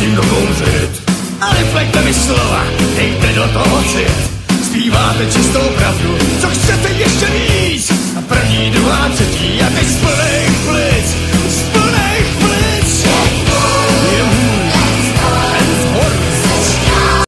zkusím dokouřit. Ale fleďte mi slova, dejte do toho cit. Zpíváte čistou pravdu, co chcete ještě víc?